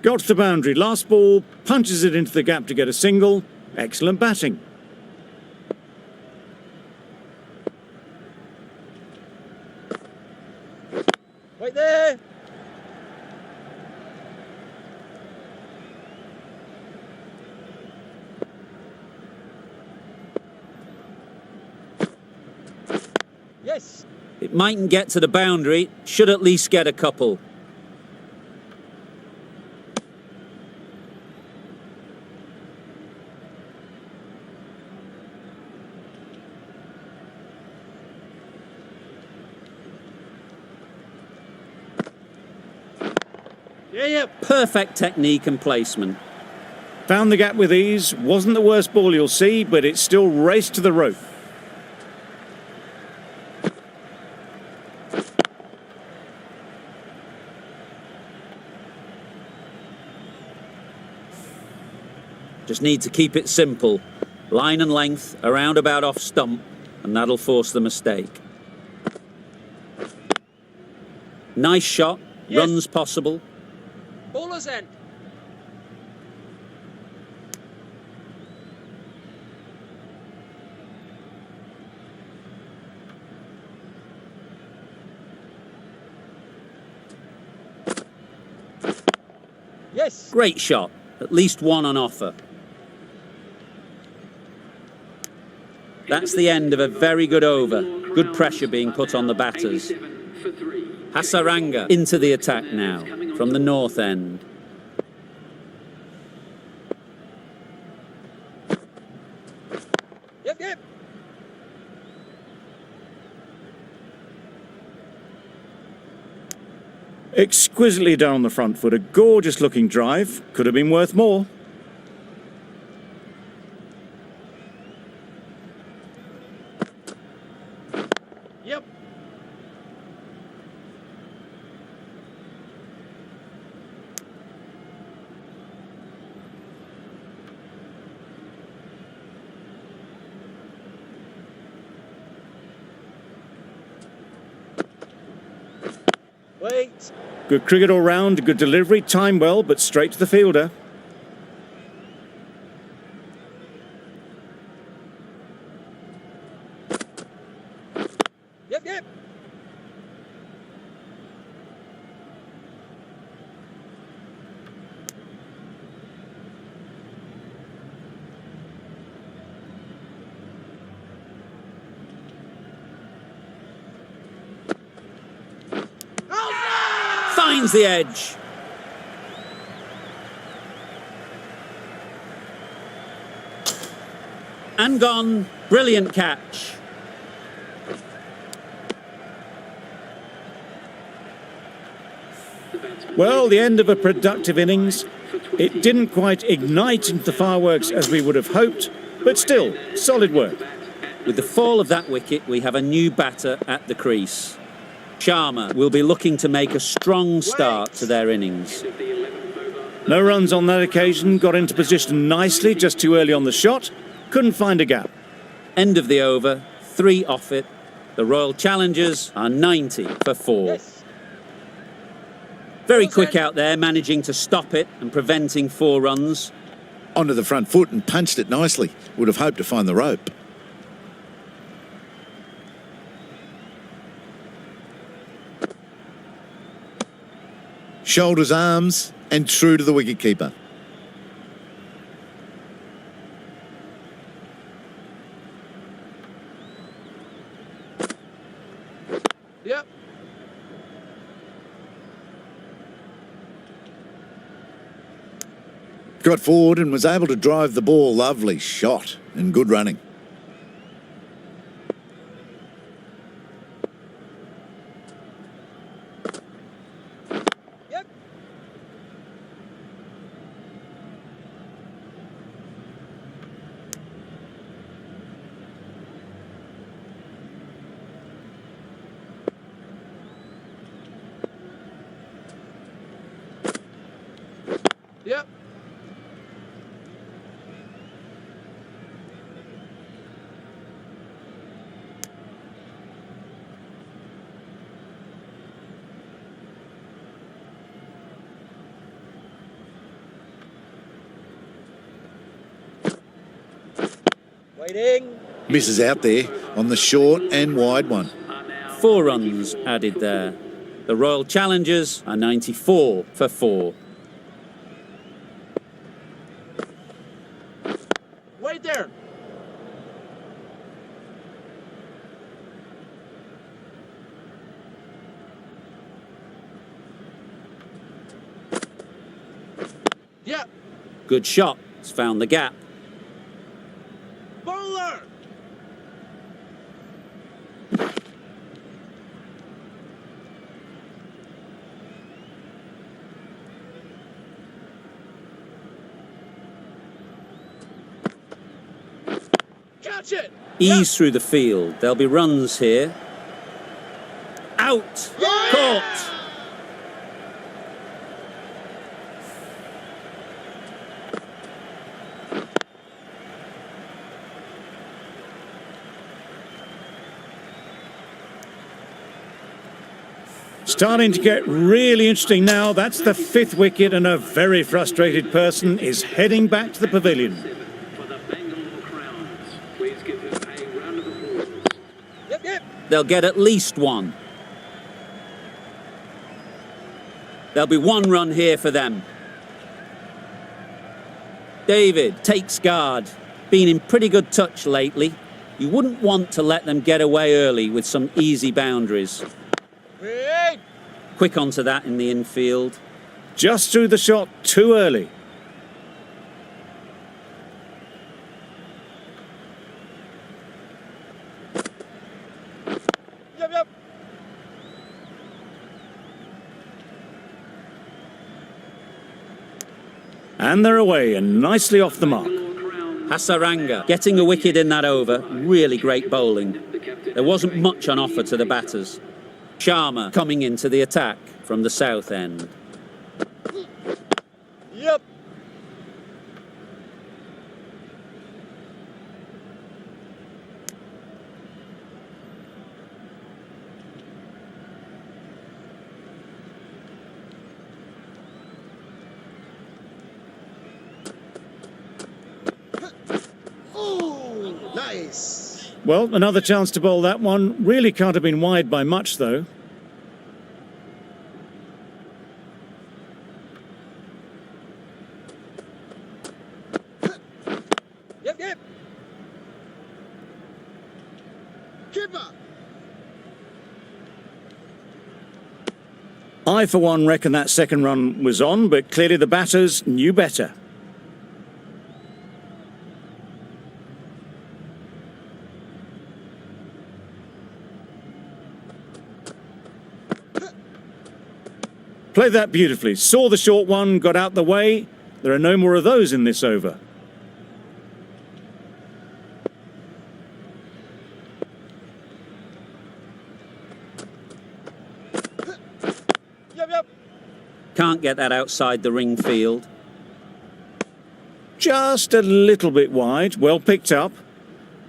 Got to the boundary. Last ball, punches it into the gap to get a single. Excellent batting. Wait there. Yes. It mightn't get to the boundary, should at least get a couple. Yeah. Perfect technique and placement. Found the gap with ease. Wasn't the worst ball you'll see, but it still raced to the rope. Just need to keep it simple. Line and length, around about off stump, and that'll force the mistake. Nice shot, Yes. runs possible. Bowler's end. Yes. Great shot, at least one on offer. That's the end of a very good over. Good pressure being put on the batters. Hasaranga into the attack now from the north end. Yep. Exquisitely down on the front foot. A gorgeous looking drive. Could have been worth more. Yep. Wait. Good cricket all round, good delivery, time well, but straight to the fielder. Yep. Finds the edge. And gone. Brilliant catch. Well, the end of a productive innings. It didn't quite ignite into the fireworks as we would have hoped, but still, solid work. With the fall of that wicket, we have a new batter at the crease. Sharma will be looking to make a strong start to their innings. No runs on that occasion, got into position nicely, just too early on the shot. Couldn't find a gap. End of the over, 3 off it. The Royal Challengers are 90 for 4. Yes. Very quick out there, managing to stop it and preventing 4 runs. Onto the front foot and punched it nicely. Would have hoped to find the rope. Shoulders, arms, and true to the wicketkeeper. Yep. Got forward and was able to drive the ball. Lovely shot and good running. Yep. Yep. Waiting. Misses out there on the short and wide one. 4 runs added there. The Royal Challengers are 94 for 4. Wait there. Yeah. Good shot. It's found the gap. Bowler. Catch it. Ease through the field. There'll be runs here. Out. Caught. Starting to get really interesting now. That's the 5th wicket, and a very frustrated person is heading back to the pavilion. For the Bangalore Crowns, please give them a round of applause. Yep, yep. They'll get at least 1. There'll be 1 run here for them. David takes guard. Been in pretty good touch lately. You wouldn't want to let them get away early with some easy boundaries. Wait. Quick onto that in the infield. Just threw the shot too early. Yep, yep. And they're away and nicely off the mark. Hasaranga getting a wicket in that over. Really great bowling. There wasn't much on offer to the batters. Sharma coming into the attack from the south end. Yep. Oh, nice. Well, another chance to bowl that one. Really can't have been wide by much, though. Yep, yep. Keeper. I, for one, reckon that second run was on, but clearly the batters knew better. Played that beautifully. Saw the short one, got out the way. There are no more of those in this over. Yep, yep. Can't get that outside the ring field. Just a little bit wide. Well picked up.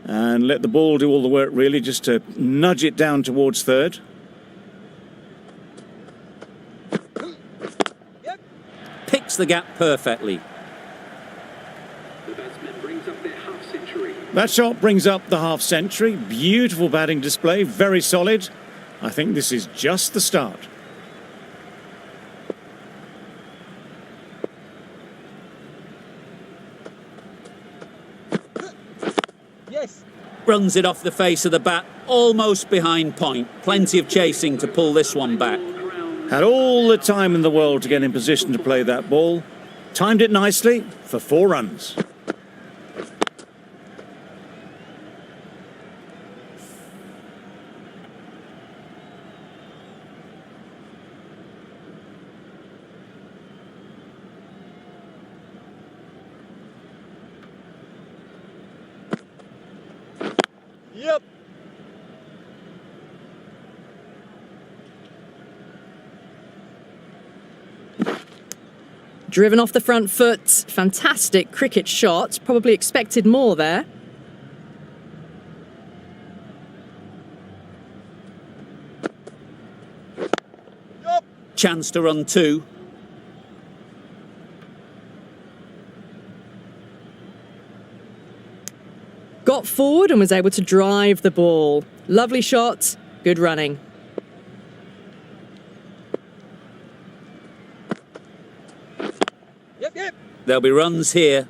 And let the ball do all the work, really, just to nudge it down towards third. Picks the gap perfectly. The batsman brings up their half-century. That shot brings up the half-century. Beautiful batting display, very solid. I think this is just the start. Yes. Runs it off the face of the bat, almost behind point. Plenty of chasing to pull this one back. Had all the time in the world to get in position to play that ball. Timed it nicely for 4 runs. Yep. Driven off the front foot. Fantastic cricket shot. Probably expected more there. Yup. Chance to run 2. Got forward and was able to drive the ball. Lovely shot. Good running. Yep, yep. There'll be runs here.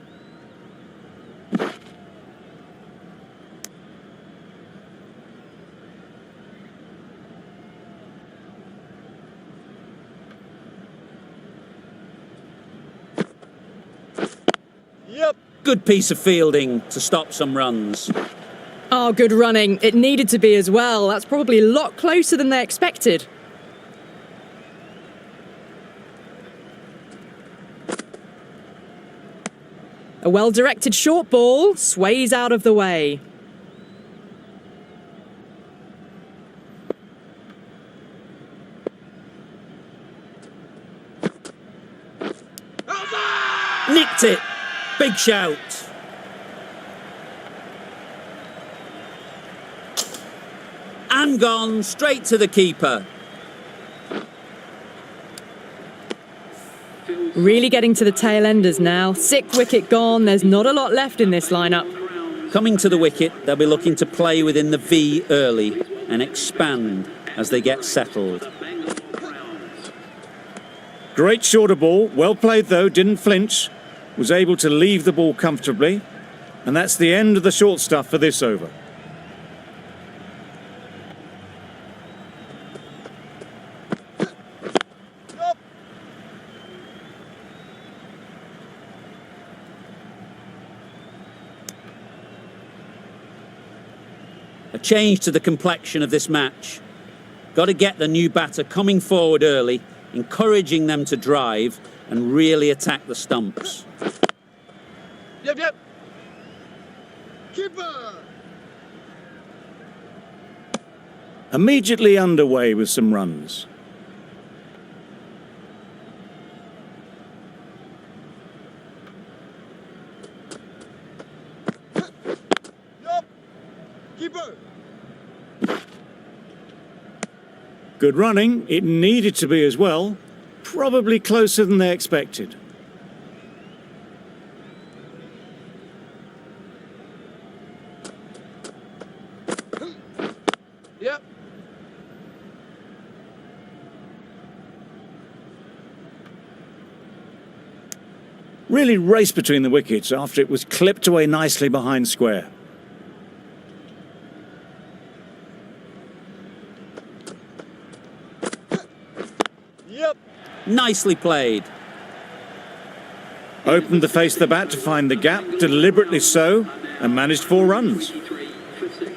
Yep. Good piece of fielding to stop some runs. Oh, good running. It needed to be as well. That's probably a lot closer than they expected. A well-directed short ball sways out of the way. Nicked it. Big shout. And gone straight to the keeper. Really getting to the tail enders now. 6th wicket gone. There's not a lot left in this lineup. Coming to the wicket, they'll be looking to play within the V early and expand as they get settled. Great shorter ball. Well played though, didn't flinch. Was able to leave the ball comfortably. And that's the end of the short stuff for this over. Yup. A change to the complexion of this match. Got to get the new batter coming forward early, encouraging them to drive and really attack the stumps. Yep, yep. Keeper. Immediately underway with some runs. Yup. Keeper. Good running. It needed to be as well. Probably closer than they expected. Yep. Really raced between the wickets after it was clipped away nicely behind square. Yep. Nicely played. Opened the face of the bat to find the gap, deliberately so, and managed 4 runs. 3 for 6.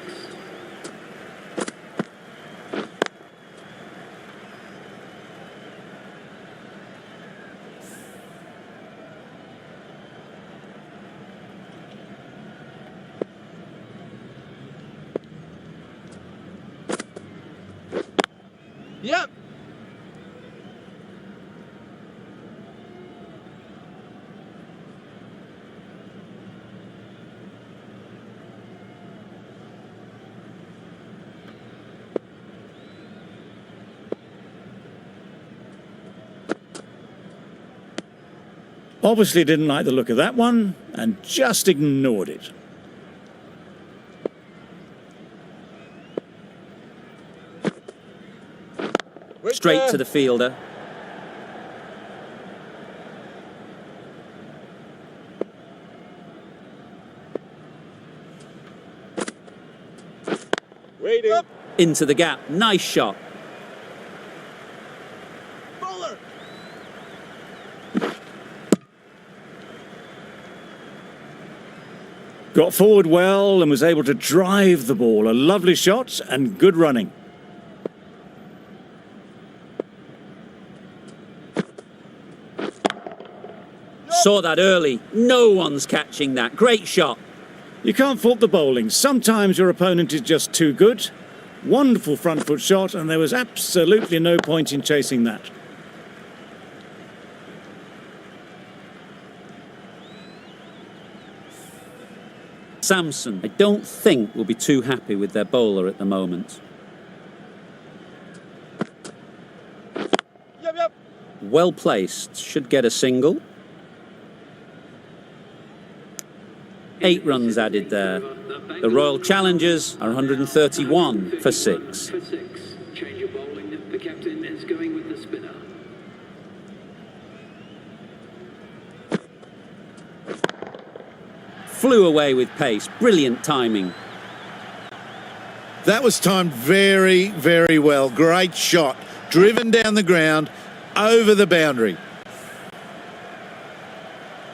Yep. Obviously didn't like the look of that one and just ignored it. Straight to the fielder. Waiting. Yep. Into the gap. Nice shot. Bowler. Got forward well and was able to drive the ball. A lovely shot and good running. Saw that early. No one's catching that. Great shot. You can't fault the bowling. Sometimes your opponent is just too good. Wonderful front foot shot, and there was absolutely no point in chasing that. Samson, I don't think, will be too happy with their bowler at the moment. Yep. Well placed. Should get a single. 8 runs added there. The Royal Challengers are 131 for 6. Change of bowling. The captain is going with the spinner. Flew away with pace. Brilliant timing. That was timed very, very well. Great shot. Driven down the ground, over the boundary.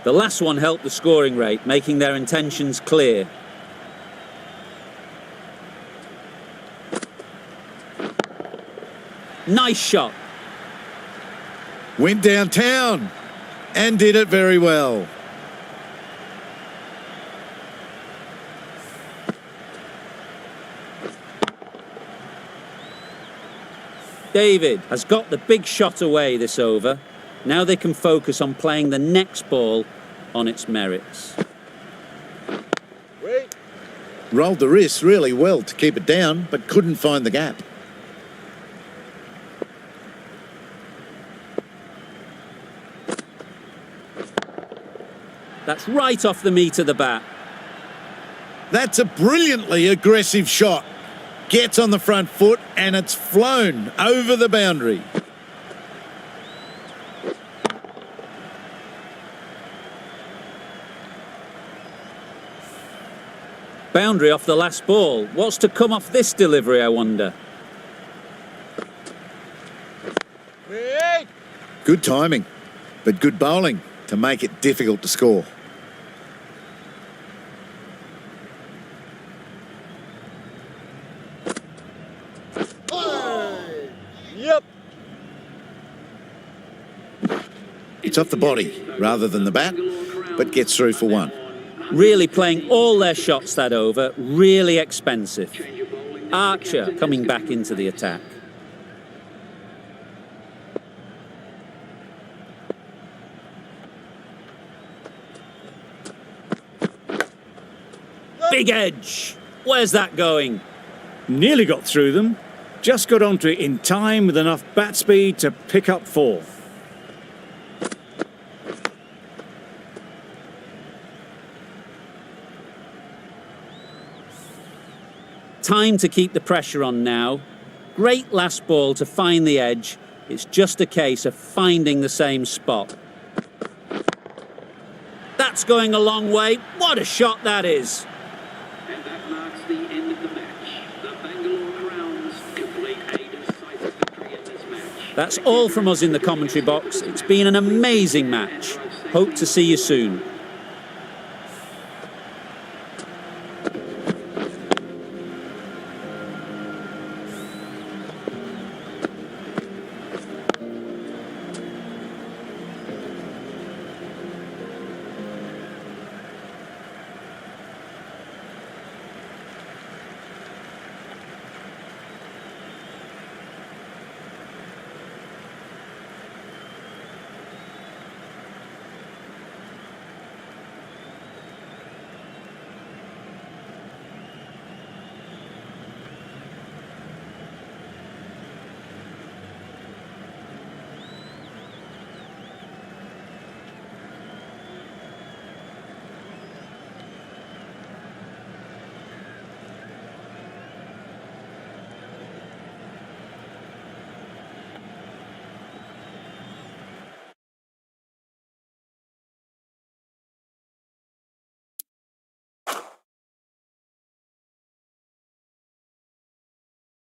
The last one helped the scoring rate, making their intentions clear. Nice shot. Went downtown and did it very well. David has got the big shot away this over. Now they can focus on playing the next ball on its merits. Wait. Rolled the wrist really well to keep it down, but couldn't find the gap. That's right off the meat of the bat. That's a brilliantly aggressive shot. Gets on the front foot and it's flown over the boundary. Boundary off the last ball. What's to come off this delivery, I wonder? Wait. Good timing, but good bowling to make it difficult to score. Yep. It's off the body rather than the bat, but gets through for 1. Really playing all their shots that over. Really expensive. Archer coming back into the attack. Big edge. Where's that going? Nearly got through them. Just got onto it in time with enough bat speed to pick up 4. Time to keep the pressure on now. Great last ball to find the edge. It's just a case of finding the same spot. That's going a long way. What a shot that is. And that marks the end of the match. The Bangalore Crowns complete a decisive victory in this match. That's all from us in the commentary box. It's been an amazing match. Hope to see you soon.